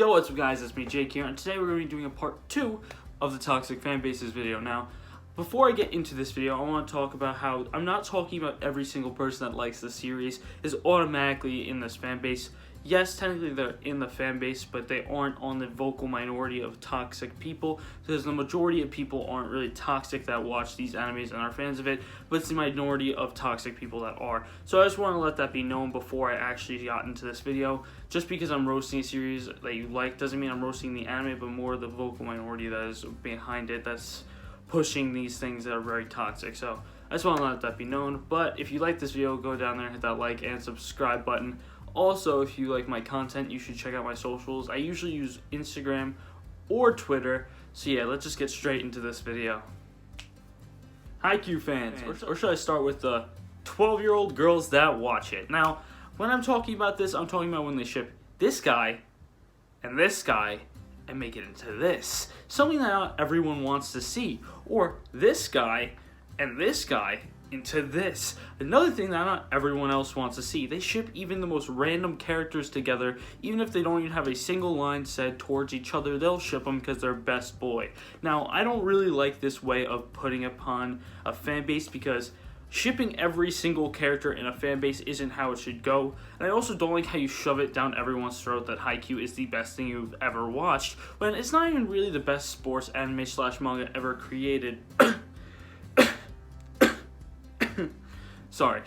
Yo, what's up guys, it's me Jake here, and today we're going to be doing a part 2 of the Toxic Fanbases video. Now, before I get into this video, I want to talk about how I'm not talking about every single person that likes the series is automatically in this fanbase. Yes, technically they're in the fanbase, but they aren't on the vocal minority of toxic people, because the majority of people aren't really toxic that watch these animes and are fans of it, but it's the minority of toxic people that are. So I just want to let that be known before I actually got into this video. Just because I'm roasting a series that you like doesn't mean I'm roasting the anime, but more the vocal minority that is behind it that's pushing these things that are very toxic. So I just want to let that be known. But if you like this video, go down there and hit that like and subscribe button. Also, if you like my content, you should check out my socials. I usually use Instagram or Twitter. So yeah, let's just get straight into this video. Haikyuu fans, or should I start with the 12-year-old girls that watch it? Now, when I'm talking about this, I'm talking about when they ship this guy and make it into this. Something that not everyone wants to see. Or this guy and into this. Another thing that not everyone else wants to see. They ship even the most random characters together, even if they don't even have a single line said towards each other, they'll ship them because they're best boy. Now, I don't really like this way of putting upon a fan base, because shipping every single character in a fan base isn't how it should go. And I also don't like how you shove it down everyone's throat that Haikyuu is the best thing you've ever watched, when it's not even really the best sports anime / manga ever created. Sorry.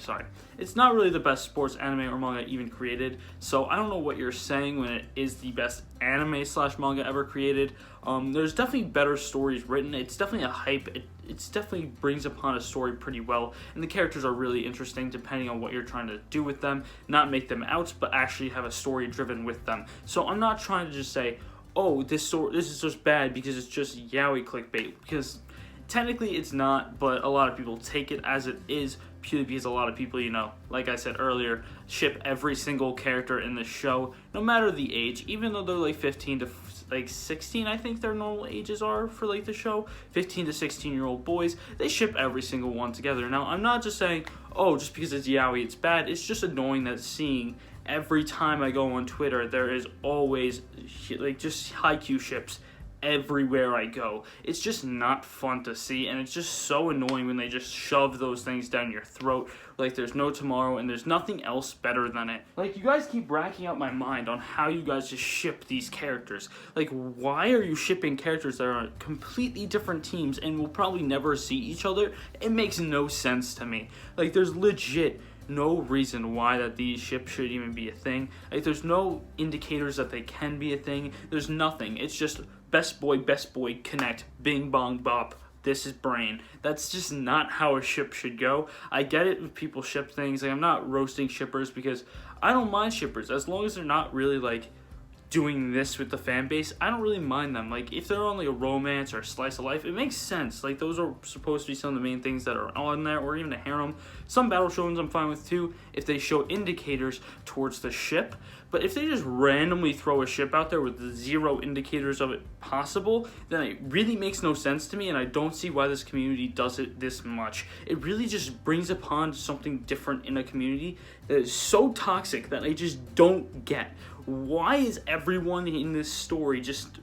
It's not really the best sports anime or manga even created, so I don't know what you're saying when it is the best anime / manga ever created. There's definitely better stories written. It's definitely a hype. It's definitely brings upon a story pretty well, and the characters are really interesting depending on what you're trying to do with them. Not make them out, but actually have a story driven with them. So I'm not trying to just say, oh, this is just bad because it's just yaoi clickbait, because technically it's not, but a lot of people take it as it is, purely because a lot of people, you know, like I said earlier, ship every single character in the show, no matter the age, even though they're like 15 to like 16, I think their normal ages are for like the show, 15 to 16-year-old boys, they ship every single one together. Now, I'm not just saying, oh, just because it's yaoi, it's bad. It's just annoying that seeing every time I go on Twitter, there is always like just Haikyuu ships everywhere I go. It's just not fun to see, and it's just so annoying when they just shove those things down your throat like there's no tomorrow, and there's nothing else better than it. Like, you guys keep racking up my mind on how you guys just ship these characters. Like, why are you shipping characters that are on completely different teams and will probably never see each other? It makes no sense to me. Like, there's legit no reason why that these ships should even be a thing. Like, there's no indicators that they can be a thing. There's nothing. It's just best boy, connect, bing bong bop, this is brain. That's just not how a ship should go. I get it if people ship things. Like, I'm not roasting shippers, because I don't mind shippers as long as they're not really like doing this with the fan base. I don't really mind them. Like, if they're on like a romance or a slice of life, it makes sense. Like, those are supposed to be some of the main things that are on there, or even a harem. Some battle shows I'm fine with too, if they show indicators towards the ship. But if they just randomly throw a ship out there with zero indicators of it possible, then it really makes no sense to me, and I don't see why this community does it this much. It really just brings upon something different in a community that is so toxic that I just don't get. Why is everyone in this story just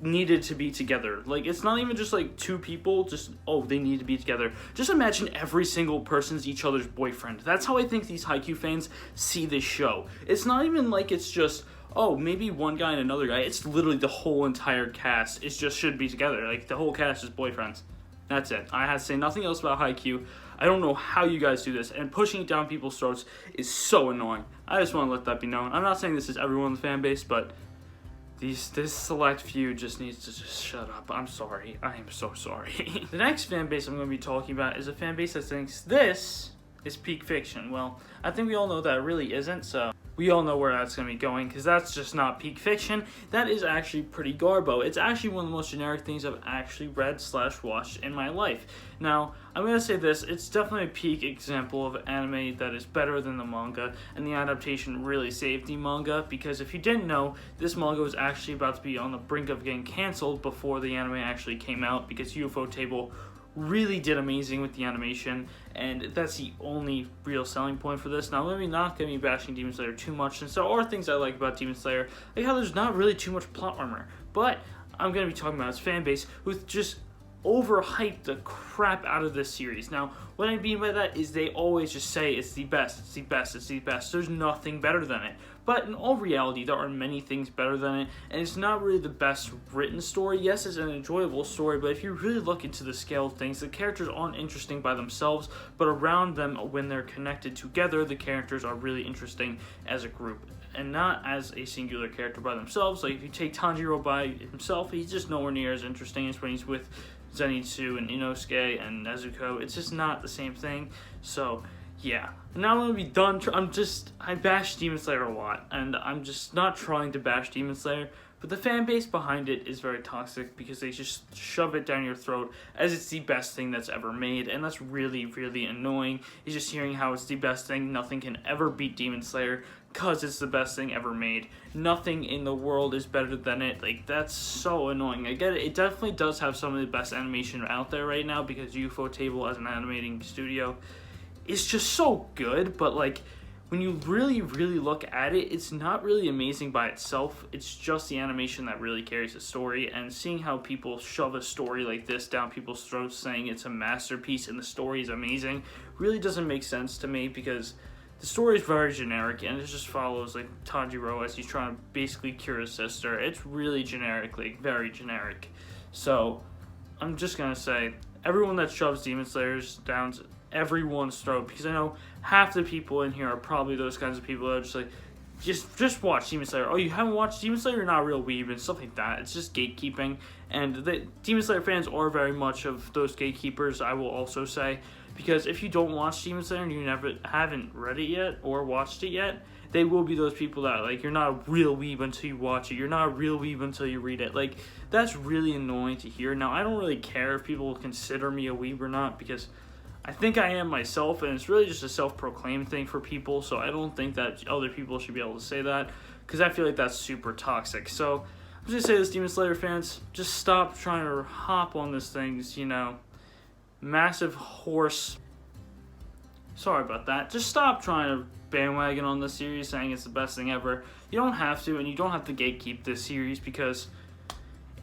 needed to be together? Like, it's not even just like two people, just, oh, they need to be together. Just imagine every single person's each other's boyfriend. That's how I think these Haikyuu fans see this show. It's not even like it's just, oh, maybe one guy and another guy. It's literally the whole entire cast. It just should be together. Like, the whole cast is boyfriends. That's it. I have to say nothing else about Haikyuu. I don't know how you guys do this, and pushing it down people's throats is so annoying. I just want to let that be known. I'm not saying this is everyone in the fan base, but this select few just needs to just shut up. I'm sorry. I am so sorry. The next fan base I'm going to be talking about is a fan base that thinks this is peak fiction. Well, I think we all know that it really isn't, so we all know where that's going to be going, because that's just not peak fiction. That is actually pretty garbo. It's actually one of the most generic things I've actually read / watched in my life. Now, I'm going to say this, it's definitely a peak example of anime that is better than the manga, and the adaptation really saved the manga, because if you didn't know, this manga was actually about to be on the brink of getting canceled before the anime actually came out, because UFO Table really did amazing with the animation, and that's the only real selling point for this. Now, let me not get me bashing Demon Slayer too much, since there are things I like about Demon Slayer, like how there's not really too much plot armor, but I'm going to be talking about its fan base, who just overhyped the crap out of this series. Now, what I mean by that is they always just say it's the best, it's the best, it's the best. There's nothing better than it. But in all reality, there are many things better than it, and it's not really the best written story. Yes, it's an enjoyable story, but if you really look into the scale of things, the characters aren't interesting by themselves, but around them, when they're connected together, the characters are really interesting as a group, and not as a singular character by themselves. Like, if you take Tanjiro by himself, he's just nowhere near as interesting as when he's with Zenitsu and Inosuke and Nezuko. It's just not the same thing. So yeah, now I'm gonna be done. I bash Demon Slayer a lot, and I'm just not trying to bash Demon Slayer, but the fan base behind it is very toxic because they just shove it down your throat as it's the best thing that's ever made, and that's really, really annoying. It's just hearing how it's the best thing, nothing can ever beat Demon Slayer, because it's the best thing ever made. Nothing in the world is better than it. Like, that's so annoying. I get it. It definitely does have some of the best animation out there right now, because UFO Table, as an animating studio, is just so good, but like, when you really, really look at it, it's not really amazing by itself. It's just the animation that really carries the story, and seeing how people shove a story like this down people's throats saying it's a masterpiece and the story is amazing really doesn't make sense to me, because the story is very generic, and it just follows like Tanjiro as he's trying to basically cure his sister. It's really generic, like very generic. So I'm just gonna say, everyone that shoves Demon Slayers down everyone's throat, because I know half the people in here are probably those kinds of people that are just like, just watch Demon Slayer. Oh, you haven't watched Demon Slayer? You're not a real weeb, and stuff like that. It's just gatekeeping, and the Demon Slayer fans are very much of those gatekeepers, I will also say, because if you don't watch Demon Slayer and you haven't read it yet or watched it yet, they will be those people that, like, you're not a real weeb until you watch it. You're not a real weeb until you read it. Like, that's really annoying to hear. Now, I don't really care if people consider me a weeb or not, because I think I am myself, and it's really just a self-proclaimed thing for people, so I don't think that other people should be able to say that, because I feel like that's super toxic. So I'm just going to say this, Demon Slayer fans, just stop trying to hop on this thing's, massive horse. Sorry about that. Just stop trying to bandwagon on this series saying it's the best thing ever. You don't have to, and you don't have to gatekeep this series, because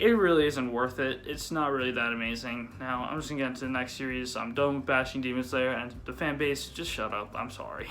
it really isn't worth it. It's not really that amazing. Now, I'm just gonna get into the next series. I'm done with bashing Demon Slayer, and the fan base, just shut up. I'm sorry.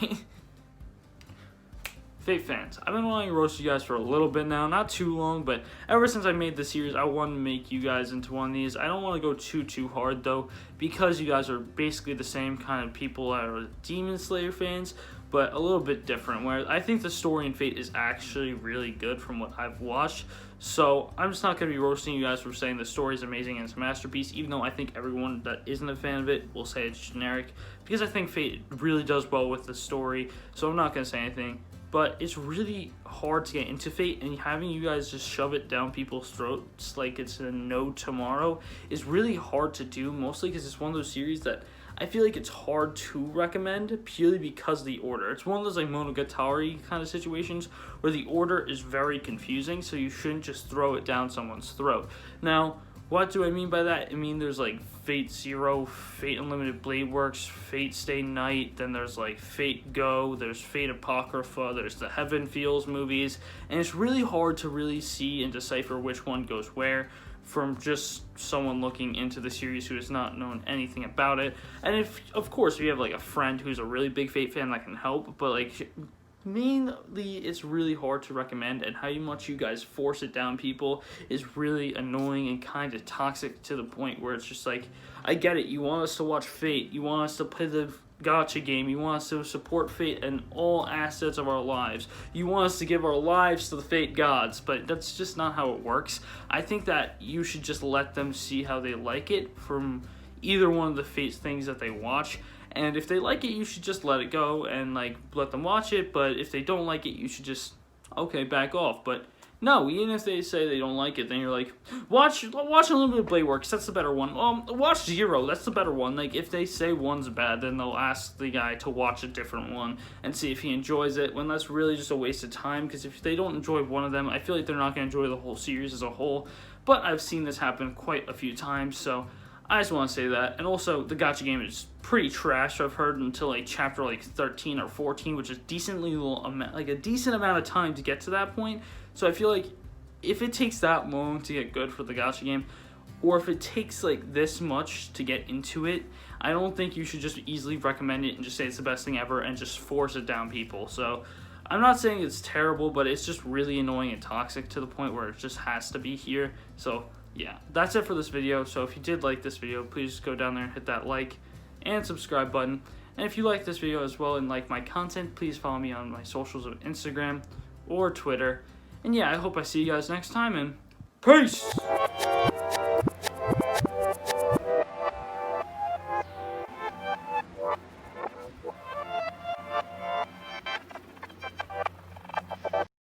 Fate fans, I've been wanting to roast you guys for a little bit now, not too long, but ever since I made this series, I want to make you guys into one of these. I don't want to go too hard, though, because you guys are basically the same kind of people that are Demon Slayer fans, but a little bit different, where I think the story in Fate is actually really good from what I've watched. So I'm just not going to be roasting you guys for saying the story is amazing and it's a masterpiece, even though I think everyone that isn't a fan of it will say it's generic, because I think Fate really does well with the story, so I'm not going to say anything. But it's really hard to get into Fate, and having you guys just shove it down people's throats like it's a no tomorrow is really hard to do, mostly because it's one of those series that I feel like it's hard to recommend purely because of the order. It's one of those like Monogatari kind of situations where the order is very confusing, so you shouldn't just throw it down someone's throat. Now, what do I mean by that? I mean, there's like Fate Zero, Fate Unlimited Blade Works, Fate Stay Night, then there's like Fate Go, there's Fate Apocrypha, there's the Heaven Feels movies, and it's really hard to really see and decipher which one goes where from just someone looking into the series who has not known anything about it. And if, of course, you have like a friend who's a really big Fate fan, that can help, but like, mainly it's really hard to recommend, and how much you guys force it down people is really annoying and kind of toxic, to the point where it's just like, I get it, you want us to watch Fate, you want us to play the gacha game, you want us to support Fate in all assets of our lives, you want us to give our lives to the Fate gods, but that's just not how it works. I think that you should just let them see how they like it from either one of the Fate things that they watch. And if they like it, you should just let it go and like let them watch it. But if they don't like it, you should just, okay, back off. But no, even if they say they don't like it, then you're like, watch Unlimited Blade Works, that's the better one. Watch Zero, that's the better one. Like, if they say one's bad, then they'll ask the guy to watch a different one and see if he enjoys it, when that's really just a waste of time, because if they don't enjoy one of them, I feel like they're not going to enjoy the whole series as a whole. But I've seen this happen quite a few times, so I just want to say that. And also, the gacha game is pretty trash, I've heard, until like chapter like 13 or 14, which is a decent amount of time to get to that point. So I feel like if it takes that long to get good for the gacha game, or if it takes like this much to get into it, I don't think you should just easily recommend it and just say it's the best thing ever and just force it down people. So I'm not saying it's terrible, but it's just really annoying and toxic to the point where it just has to be here. So yeah, that's it for this video. So if you did like this video, please go down there and hit that like and subscribe button. And if you like this video as well and like my content, please follow me on my socials of Instagram or Twitter. And yeah, I hope I see you guys next time, and peace!